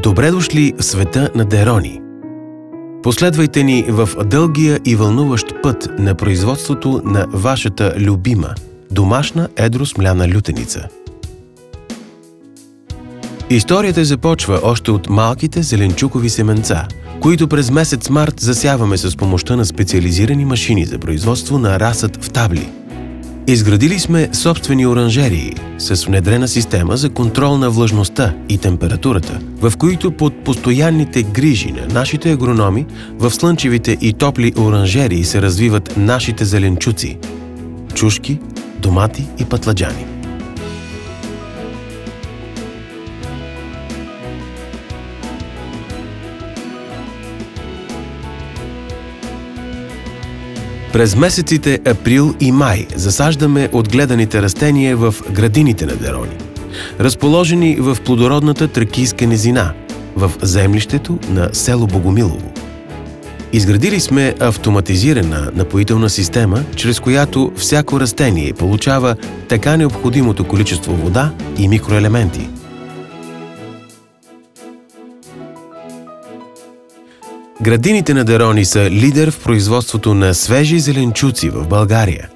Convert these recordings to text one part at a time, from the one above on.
Добре дошли в света на Дерони! Последвайте ни в дългия и вълнуващ път на производството на вашата любима, домашна едро смляна лютеница. Историята започва още от малките зеленчукови семенца, които през месец март засяваме с помощта на специализирани машини за производство на разсъд в табли. Изградили сме собствени оранжерии с внедрена система за контрол на влажността и температурата, в които под постоянните грижи на нашите агрономи в слънчевите и топли оранжерии се развиват нашите зеленчуци – чушки, домати и пътладжани. През месеците април и май засаждаме отгледаните растения в градините на Дерони, разположени в плодородната Тракийска низина, в землището на село Богомилово. Изградили сме автоматизирана напоителна система, чрез която всяко растение получава така необходимото количество вода и микроелементи. Градините на Дерони са лидер в производството на свежи зеленчуци в България.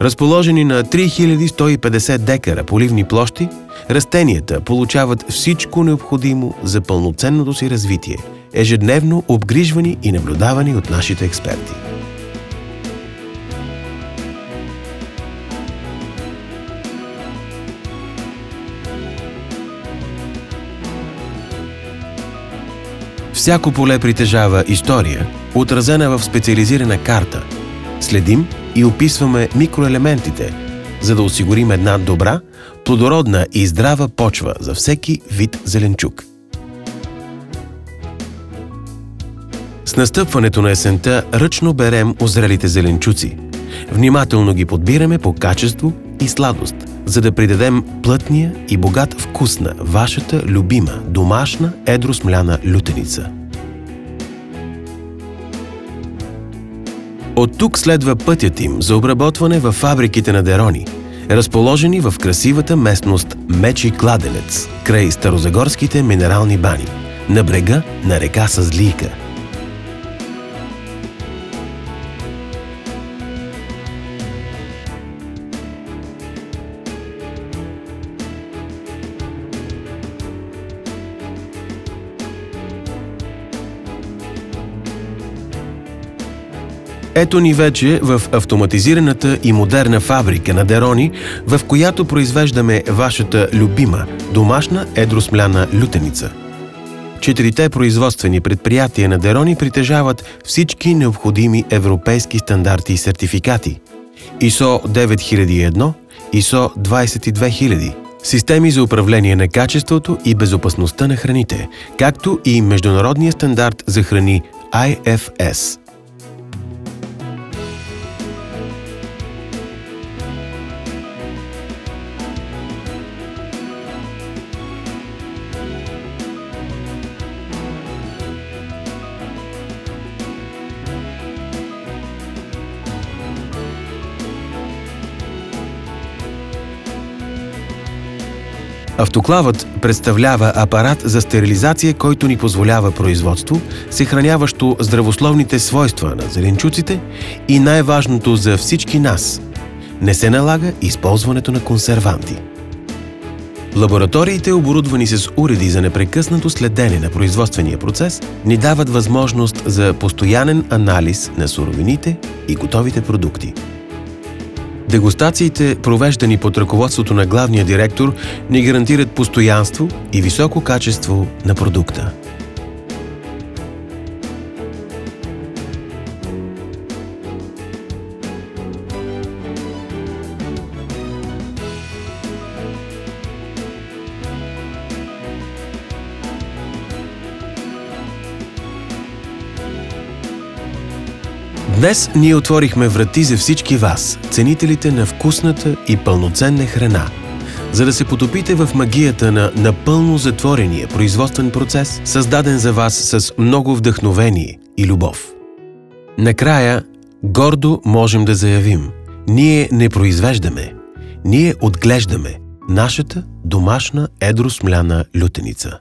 Разположени на 3150 декара поливни площи, растенията получават всичко необходимо за пълноценното си развитие, ежедневно обгрижвани и наблюдавани от нашите експерти. Всяко поле притежава история, отразена в специализирана карта. Следим и описваме микроелементите, за да осигурим една добра, плодородна и здрава почва за всеки вид зеленчук. С настъпването на есента ръчно берем озрелите зеленчуци. Внимателно ги подбираме по качество и сладост, за да придадем плътния и богат вкус на вашата любима домашна едро смляна лютеница. От тук следва пътят им за обработване във фабриките на Дерони, разположени в красивата местност Мечи кладенец, край старозагорските минерални бани, на брега на река Съзлийка. Ето ни вече в автоматизираната и модерна фабрика на Дерони, в която произвеждаме вашата любима домашна едро смляна лютеница. 4 производствени предприятия на Дерони притежават всички необходими европейски стандарти и сертификати ISO 9001, ISO 22000, системи за управление на качеството и безопасността на храните, както и международния стандарт за храни IFS. Автоклавът представлява апарат за стерилизация, който ни позволява производство, съхраняващо здравословните свойства на зеленчуците и най-важното за всички нас – не се налага използването на консерванти. Лабораториите, оборудвани с уреди за непрекъснато следене на производствения процес, ни дават възможност за постоянен анализ на суровините и готовите продукти. Дегустациите, провеждани под ръководството на главния директор, ни гарантират постоянство и високо качество на продукта. Днес ние отворихме врати за всички вас, ценителите на вкусната и пълноценна храна, за да се потопите в магията на напълно затворения производствен процес, създаден за вас с много вдъхновение и любов. Накрая, гордо можем да заявим: ние не произвеждаме, ние отглеждаме нашата домашна едро смляна лютеница.